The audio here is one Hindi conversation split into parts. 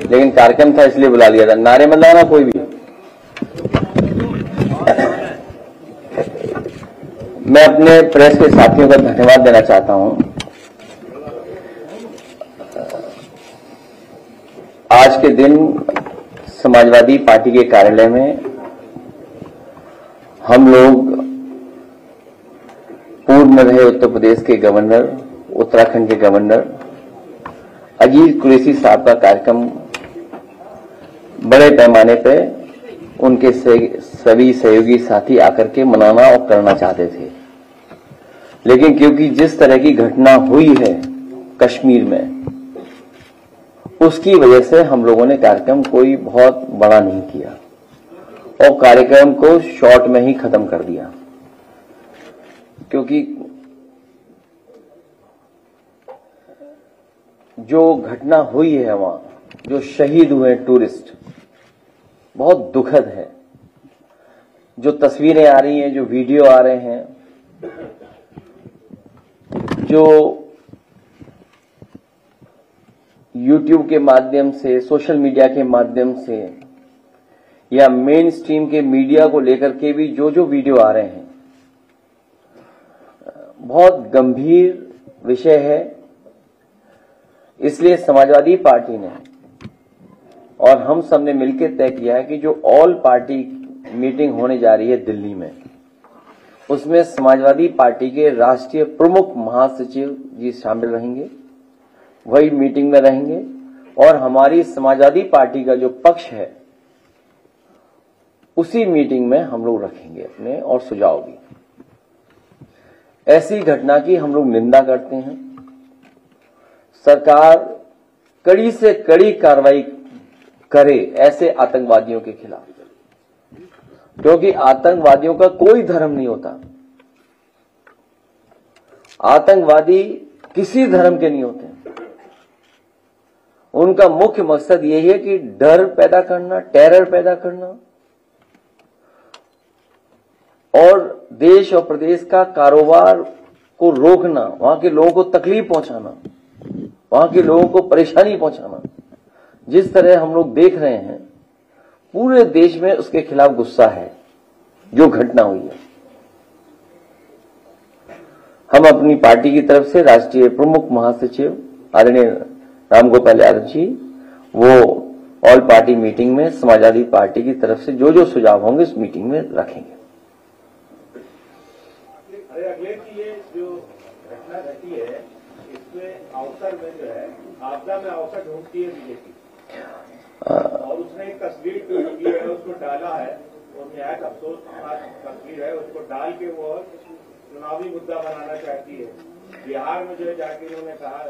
लेकिन कार्यक्रम था इसलिए बुला लिया था। नारे मत लगाना कोई भी। मैं अपने प्रेस के साथियों का धन्यवाद देना चाहता हूं। आज के दिन समाजवादी पार्टी के कार्यालय में हम लोग पूर्व में रहे उत्तर प्रदेश के गवर्नर, उत्तराखंड के गवर्नर अजीत कुरैशी साहब का कार्यक्रम बड़े पैमाने पे उनके सभी सहयोगी साथी आकर के मनाना और करना चाहते थे, लेकिन क्योंकि जिस तरह की घटना हुई है कश्मीर में, उसकी वजह से हम लोगों ने कार्यक्रम कोई बहुत बड़ा नहीं किया और कार्यक्रम को शॉर्ट में ही खत्म कर दिया। क्योंकि जो घटना हुई है वहां, जो शहीद हुए टूरिस्ट, बहुत दुखद है। जो तस्वीरें आ रही हैं, जो वीडियो आ रहे हैं, जो YouTube के माध्यम से, सोशल मीडिया के माध्यम से या मेन स्ट्रीम के मीडिया को लेकर के भी जो वीडियो आ रहे हैं, बहुत गंभीर विषय है। इसलिए समाजवादी पार्टी ने और हम सब ने मिलकर तय किया है कि जो ऑल पार्टी मीटिंग होने जा रही है दिल्ली में, उसमें समाजवादी पार्टी के राष्ट्रीय प्रमुख महासचिव जी शामिल रहेंगे, वही मीटिंग में रहेंगे और हमारी समाजवादी पार्टी का जो पक्ष है उसी मीटिंग में हम लोग रखेंगे अपने और सुझाव भी। ऐसी घटना की हम लोग निंदा करते हैं। सरकार कड़ी से कड़ी कार्रवाई करे ऐसे आतंकवादियों के खिलाफ, क्योंकि आतंकवादियों का कोई धर्म नहीं होता। आतंकवादी किसी धर्म के नहीं होते। उनका मुख्य मकसद यही है कि डर पैदा करना, टेरर पैदा करना और देश और प्रदेश का कारोबार को रोकना, वहां के लोगों को तकलीफ पहुंचाना, वहां के लोगों को परेशानी पहुंचाना। जिस तरह हम लोग देख रहे हैं, पूरे देश में उसके खिलाफ गुस्सा है जो घटना हुई है। हम अपनी पार्टी की तरफ से राष्ट्रीय प्रमुख महासचिव आदरणीय रामगोपाल यादव जी, वो ऑल पार्टी मीटिंग में समाजवादी पार्टी की तरफ से जो सुझाव होंगे उस मीटिंग में रखेंगे। अगले की ये जो घटना घटी है, इसमें अवसर में जो है आपदा में अवसर ढूंढती है बीजेपी, और उसने एक तस्वीर की है, उसको डाला है, और निहायत अफसोस तस्वीर है, उसको डाल के वो चुनावी मुद्दा बनाना चाहती है। बिहार में जो है जाके उन्होंने कहा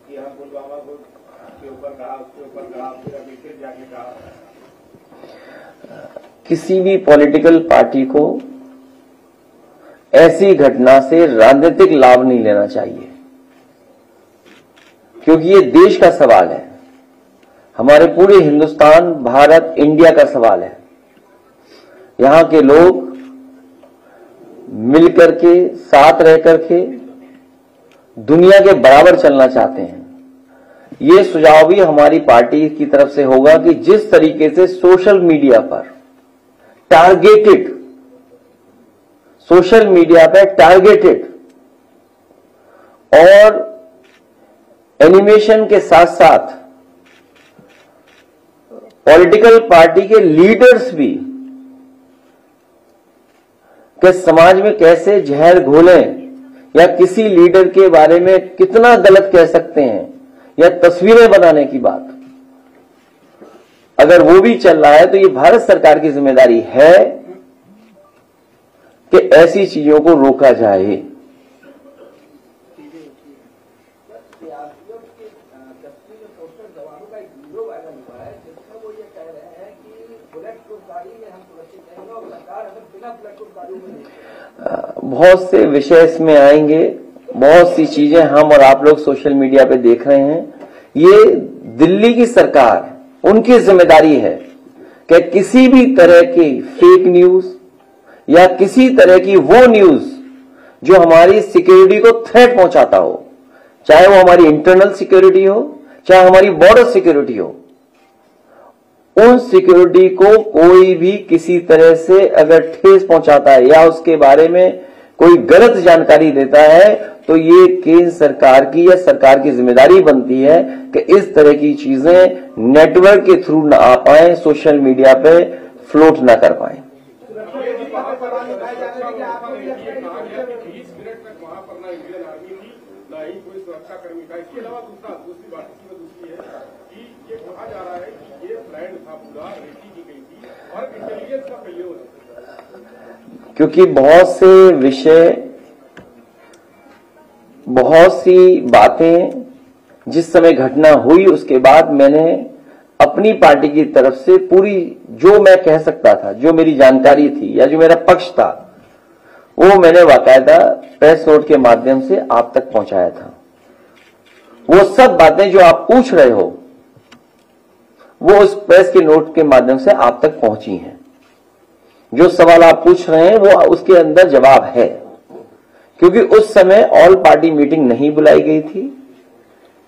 कि हम पुलवामा को के ऊपर कहा, उसके ऊपर कहा, फिर अभी फिर जाके कहा। किसी भी पॉलिटिकल पार्टी को ऐसी घटना से राजनीतिक लाभ नहीं लेना चाहिए, क्योंकि ये देश का सवाल है, हमारे पूरे हिंदुस्तान, भारत, इंडिया का सवाल है। यहां के लोग मिलकर के, साथ रह करके दुनिया के बराबर चलना चाहते हैं। ये सुझाव भी हमारी पार्टी की तरफ से होगा कि जिस तरीके से सोशल मीडिया पर टारगेटेड, सोशल मीडिया पर टारगेटेड और एनिमेशन के साथ साथ पॉलिटिकल पार्टी के लीडर्स भी कि समाज में कैसे जहर घोलें या किसी लीडर के बारे में कितना गलत कह सकते हैं या तस्वीरें बनाने की बात, अगर वो भी चल रहा है तो ये भारत सरकार की जिम्मेदारी है कि ऐसी चीजों को रोका जाए। बहुत से विषय इसमें आएंगे, बहुत सी चीजें हम और आप लोग सोशल मीडिया पे देख रहे हैं। ये दिल्ली की सरकार, उनकी जिम्मेदारी है कि किसी भी तरह की फेक न्यूज या किसी तरह की वो न्यूज जो हमारी सिक्योरिटी को थ्रेट पहुंचाता हो, चाहे वो हमारी इंटरनल सिक्योरिटी हो, चाहे हमारी बॉर्डर सिक्योरिटी हो, उन सिक्योरिटी को कोई भी किसी तरह से अगर ठेस पहुंचाता है या उसके बारे में कोई गलत जानकारी देता है तो ये केंद्र सरकार की या सरकार की जिम्मेदारी बनती है कि इस तरह की चीजें नेटवर्क के थ्रू ना आ पाए, सोशल मीडिया पे फ्लोट ना कर पाए। क्योंकि बहुत से विषय, बहुत सी बातें जिस समय घटना हुई उसके बाद मैंने अपनी पार्टी की तरफ से पूरी जो मैं कह सकता था, जो मेरी जानकारी थी या जो मेरा पक्ष था, वो मैंने बाकायदा प्रेस नोट के माध्यम से आप तक पहुंचाया था। वो सब बातें जो आप पूछ रहे हो वो उस प्रेस के नोट के माध्यम से आप तक पहुंची हैं। जो सवाल आप पूछ रहे हैं वो उसके अंदर जवाब है, क्योंकि उस समय ऑल पार्टी मीटिंग नहीं बुलाई गई थी,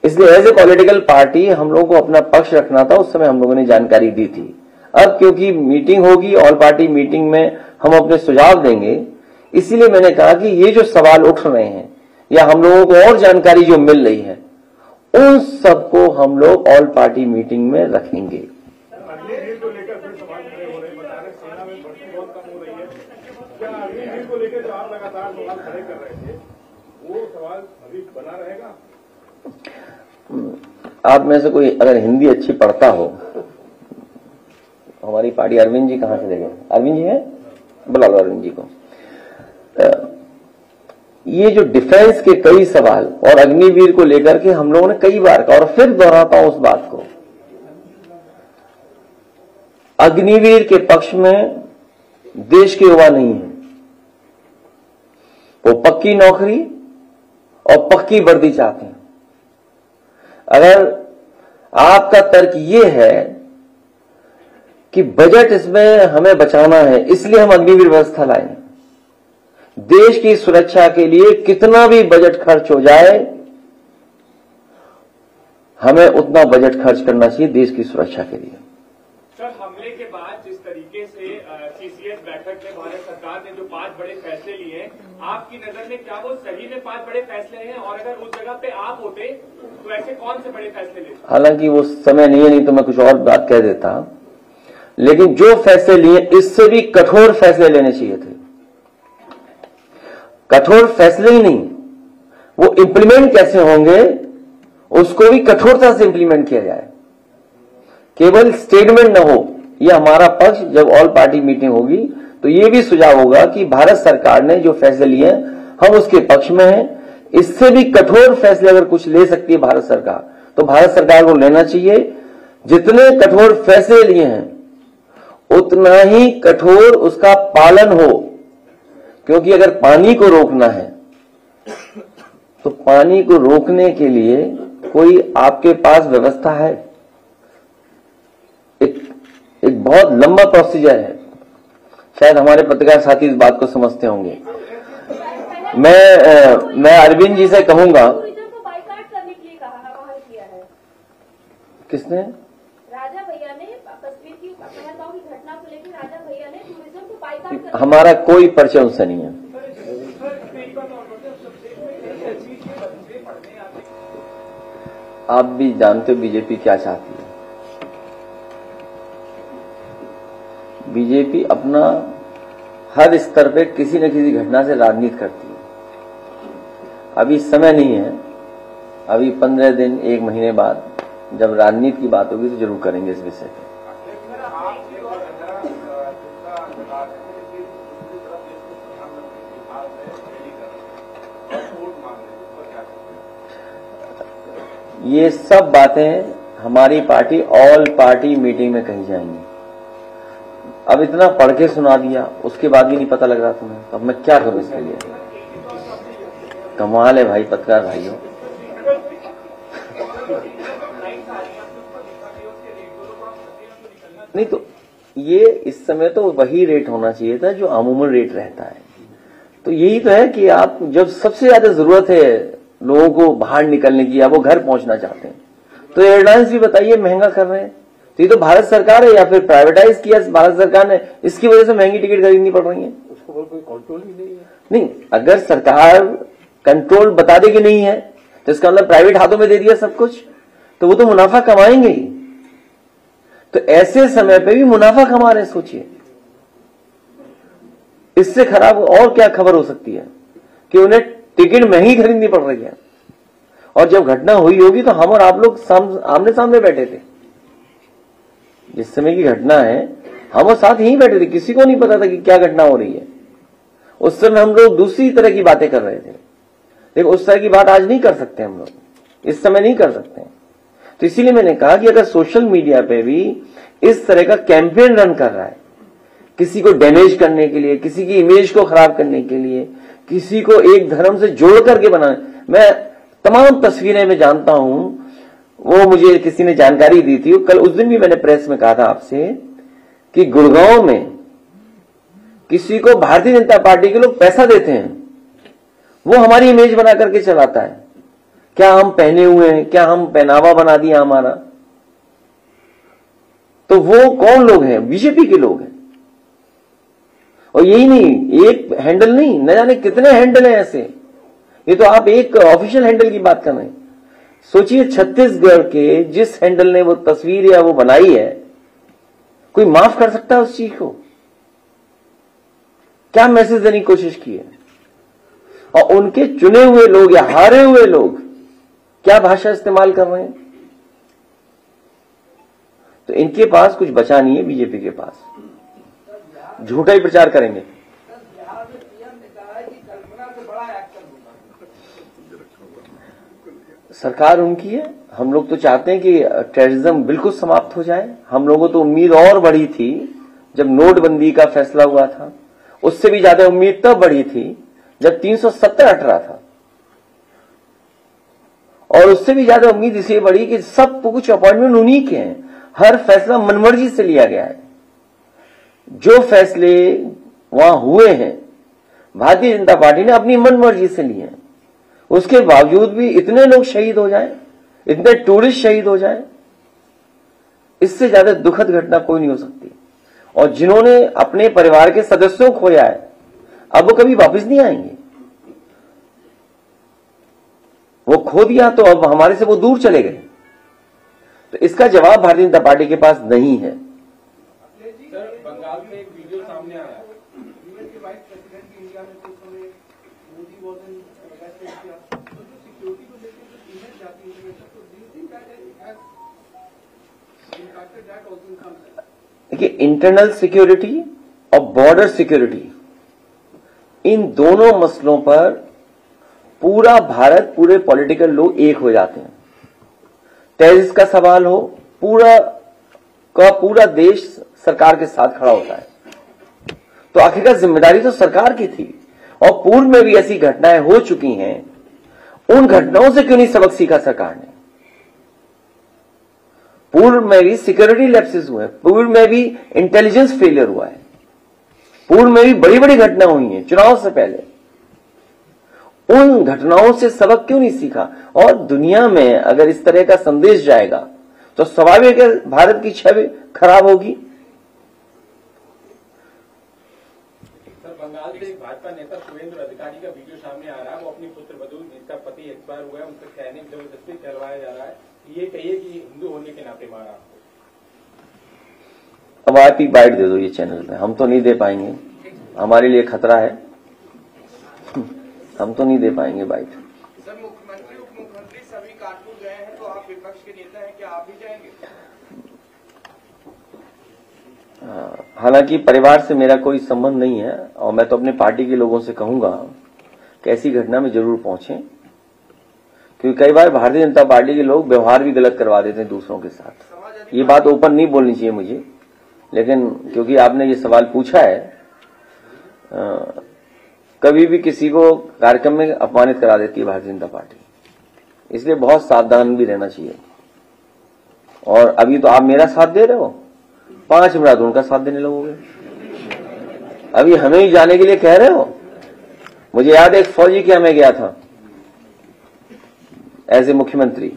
इसलिए एज ए पॉलिटिकल पार्टी हम लोगों को अपना पक्ष रखना था। उस समय हम लोगों ने जानकारी दी थी। अब क्योंकि मीटिंग होगी, ऑल पार्टी मीटिंग में हम अपने सुझाव देंगे, इसीलिए मैंने कहा कि ये जो सवाल उठ रहे हैं या हम लोगों को और जानकारी जो मिल रही है उन सबको हम लोग ऑल पार्टी मीटिंग में रखेंगे। आप में से कोई अगर हिंदी अच्छी पढ़ता हो, हमारी पार्टी अरविंद जी कहां से ले गए? अरविंद जी है, बुला लो अरविंद जी को। ये जो डिफेंस के कई सवाल और अग्निवीर को लेकर के हम लोगों ने कई बार कहा और फिर दोहराता हूं उस बात को, अग्निवीर के पक्ष में देश के युवा नहीं है। वो पक्की नौकरी और पक्की वर्दी चाहते हैं। अगर आपका तर्क ये है कि बजट इसमें हमें बचाना है इसलिए हम अग्निवीर व्यवस्था लाए, देश की सुरक्षा के लिए कितना भी बजट खर्च हो जाए हमें उतना बजट खर्च करना चाहिए देश की सुरक्षा के लिए। सर, हमले के बाद जिस तरीके से सीसीएस बैठक में भारत सरकार ने जो 5 बड़े फैसले लिए हैं, आपकी नजर में क्या वो सही में 5 बड़े फैसले हैं? और अगर उस जगह पे आप होते तो ऐसे कौन से बड़े फैसले लेते? हालांकि वो समय नहीं तो मैं कुछ और बात कह देता, लेकिन जो फैसले लिए इससे भी कठोर फैसले लेने चाहिए थे। कठोर फैसले ही नहीं, वो इंप्लीमेंट कैसे होंगे उसको भी कठोरता से इंप्लीमेंट किया जाए, केवल स्टेटमेंट न हो। ये हमारा पक्ष जब ऑल पार्टी मीटिंग होगी तो ये भी सुझाव होगा कि भारत सरकार ने जो फैसले लिए हम उसके पक्ष में हैं। इससे भी कठोर फैसले अगर कुछ ले सकती है भारत सरकार तो भारत सरकार को लेना चाहिए। जितने कठोर फैसले लिए हैं उतना ही कठोर उसका पालन हो, क्योंकि अगर पानी को रोकना है तो पानी को रोकने के लिए कोई आपके पास व्यवस्था है? एक बहुत लंबा प्रोसीजर है। शायद हमारे पत्रकार साथी इस बात को समझते होंगे। मैं अरविंद जी से कहूंगा। किसने? राजा भैया ने कश्मीर की पहलगाम की घटना को लेकर राजा भैया ने टूरिज्म को बाइकाट। हमारा कोई परिचय उससे नहीं है। आप भी जानते हो बीजेपी क्या चाहती है। बीजेपी अपना हर स्तर पे किसी न किसी घटना से राजनीति करती है। अभी समय नहीं है, अभी 15 दिन 1 महीने बाद जब राजनीति की बात होगी तो जरूर करेंगे इस विषय पे। ये सब बातें हमारी पार्टी ऑल पार्टी मीटिंग में कही जाएंगी। अब इतना पढ़ के सुना दिया, उसके बाद भी नहीं पता लग रहा तुम्हें, अब मैं क्या करूं इसके लिए? कमाल है भाई पत्रकार भाइयों। नहीं तो ये इस समय तो वही रेट होना चाहिए था जो अमूमन रेट रहता है। तो यही तो है कि आप जब सबसे ज्यादा जरूरत है लोगों को बाहर निकलने की या वो घर पहुंचना चाहते हैं तो एयरलाइंस भी बताइए महंगा कर रहे हैं, तो ये तो भारत सरकार है, या फिर प्राइवेटाइज किया भारत सरकार ने, इसकी वजह से महंगी टिकट खरीदनी पड़ रही है। उसको कोई कंट्रोल ही नहीं है। नहीं, अगर सरकार कंट्रोल बता देगी नहीं है तो इसका मतलब प्राइवेट हाथों में दे दिया सब कुछ, तो वो तो मुनाफा कमाएंगे ही। तो ऐसे समय पे भी मुनाफा कमा रहे हैं, सोचिए इससे खराब और क्या खबर हो सकती है कि उन्हें टिकट महंगी खरीदनी पड़ रही है। और जब घटना हुई होगी तो हम और आप लोग आमने सामने बैठे थे। जिस समय की घटना है हम और साथ यहीं बैठे थे, किसी को नहीं पता था कि क्या घटना हो रही है। उस समय हम लोग दूसरी तरह की बातें कर रहे थे, लेकिन उस तरह की बात आज नहीं कर सकते हम लोग, इस समय नहीं कर सकते। तो इसीलिए मैंने कहा कि अगर सोशल मीडिया पे भी इस तरह का कैंपेन रन कर रहा है, किसी को डैमेज करने के लिए, किसी की इमेज को खराब करने के लिए, किसी को एक धर्म से जोड़ करके बनाने, मैं तमाम तस्वीरें में जानता हूं, वो मुझे किसी ने जानकारी दी थी। कल उस दिन भी मैंने प्रेस में कहा था आपसे कि गुड़गांव में किसी को भारतीय जनता पार्टी के लोग पैसा देते हैं, वो हमारी इमेज बना करके चलाता है। क्या हम पहने हुए हैं, क्या हम पहनावा बना दिया हमारा, तो वो कौन लोग हैं? बीजेपी के लोग हैं। और यही नहीं, एक हैंडल नहीं, न जाने कितने हैंडल हैं ऐसे। ये तो आप एक ऑफिशियल हैंडल की बात कर रहे हैं। सोचिए छत्तीसगढ़ के जिस हैंडल ने वो तस्वीर या वो बनाई है, कोई माफ कर सकता है उस चीज को? क्या मैसेज देने की कोशिश की है? और उनके चुने हुए लोग या हारे हुए लोग क्या भाषा इस्तेमाल कर रहे हैं? तो इनके पास कुछ बचा नहीं है, बीजेपी के पास झूठा ही प्रचार करेंगे। सरकार उनकी है, हम लोग तो चाहते हैं कि टेररिज्म बिल्कुल समाप्त हो जाए। हम लोगों तो उम्मीद और बढ़ी थी जब नोटबंदी का फैसला हुआ था, उससे भी ज्यादा उम्मीद तब बढ़ी थी जब 370 हट रहा था, और उससे भी ज्यादा उम्मीद इसलिए बढ़ी कि सब कुछ अपॉइंटमेंट उन्हीं के हैं, हर फैसला मनमर्जी से लिया गया है। जो फैसले वहां हुए हैं भारतीय जनता पार्टी ने अपनी मनमर्जी से लिए हैं, उसके बावजूद भी इतने लोग शहीद हो जाएं, इतने टूरिस्ट शहीद हो जाएं, इससे ज्यादा दुखद घटना कोई नहीं हो सकती। और जिन्होंने अपने परिवार के सदस्यों को खोया है, अब वो कभी वापस नहीं आएंगे। वो खो दिया तो अब हमारे से वो दूर चले गए। तो इसका जवाब भारतीय जनता पार्टी के पास नहीं है। सर, बंगाल में एक वीडियो सामने आया, देखिए, इंटरनल सिक्योरिटी और बॉर्डर सिक्योरिटी, इन दोनों मसलों पर पूरा भारत, पूरे पॉलिटिकल लोग एक हो जाते हैं। टेररिस्ट का सवाल हो, पूरा देश सरकार के साथ खड़ा होता है। तो आखिरकार जिम्मेदारी तो सरकार की थी, और पूर्व में भी ऐसी घटनाएं हो चुकी हैं। उन घटनाओं से क्यों नहीं सबक सीखा सरकार ने? पूर्व में भी सिक्योरिटी लैप्सेस हुए, पूर्व में भी इंटेलिजेंस फेलियर हुआ है, पूर्व में भी बड़ी बड़ी घटना हुई हैं चुनाव से पहले। उन घटनाओं से सबक क्यों नहीं सीखा? और दुनिया में अगर इस तरह का संदेश जाएगा तो स्वाभाविक है भारत की छवि खराब होगी। सर, बंगाल से एक भाजपा नेता सुरेंद्र अधिकारी का वीडियो सामने आ रहा है। वो अपनी पुत्र वधू, जिसका पति एक्सपायर हुआ है, उनसे कहने जबरदस्ती करवाया जा रहा है, ये कहिए कि हिंदू होने के नाते मारा आपको। अब आप ही बाइट दे दो ये चैनल पे, हम तो नहीं दे पाएंगे, हमारे लिए खतरा है, हम तो नहीं दे पाएंगे बाइट। सर, मुख्यमंत्री उप मुख्यमंत्री सभी कानपुर गए हैं, तो आप विपक्ष के नेता हैं, क्या आप भी जाएंगे? हालांकि परिवार से मेरा कोई संबंध नहीं है, और मैं तो अपने पार्टी के लोगों से कहूंगा कि ऐसी घटना में जरूर पहुंचे, क्योंकि कई बार भारतीय जनता पार्टी के लोग व्यवहार भी गलत करवा देते हैं दूसरों के साथ। ये बात ओपन नहीं बोलनी चाहिए मुझे, लेकिन क्योंकि आपने ये सवाल पूछा है, कभी भी किसी को कार्यक्रम में अपमानित करा देती है भारतीय जनता पार्टी, इसलिए बहुत सावधान भी रहना चाहिए। और अभी तो आप मेरा साथ दे रहे हो, 5 मिनट उनका साथ देने लगोगे। अभी हमें ही जाने के लिए कह रहे हो। मुझे याद है एक फौजी के मैं गया था एज ए मुख्यमंत्री,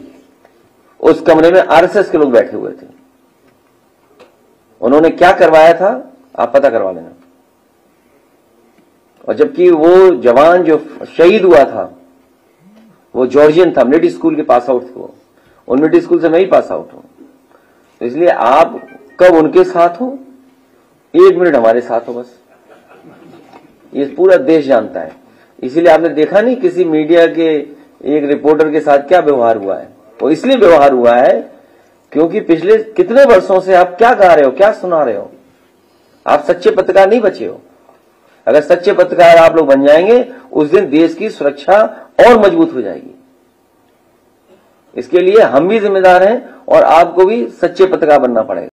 उस कमरे में आरएसएस के लोग बैठे हुए थे, उन्होंने क्या करवाया था आप पता करवा लेना। और जबकि वो जवान जो शहीद हुआ था वो जॉर्जियन था, मिलिट्री स्कूल के पास आउट थे, उन मिलिट्री स्कूल से मैं ही पास आउट हूं। तो इसलिए आप कब उनके साथ हो, 1 मिनट हमारे साथ हो बस, ये पूरा देश जानता है। इसीलिए आपने देखा नहीं किसी मीडिया के एक रिपोर्टर के साथ क्या व्यवहार हुआ है। वो इसलिए व्यवहार हुआ है क्योंकि पिछले कितने वर्षों से आप क्या गा रहे हो, क्या सुना रहे हो, आप सच्चे पत्रकार नहीं बचे हो। अगर सच्चे पत्रकार आप लोग बन जाएंगे उस दिन देश की सुरक्षा और मजबूत हो जाएगी। इसके लिए हम भी जिम्मेदार हैं और आपको भी सच्चे पत्रकार बनना पड़ेगा।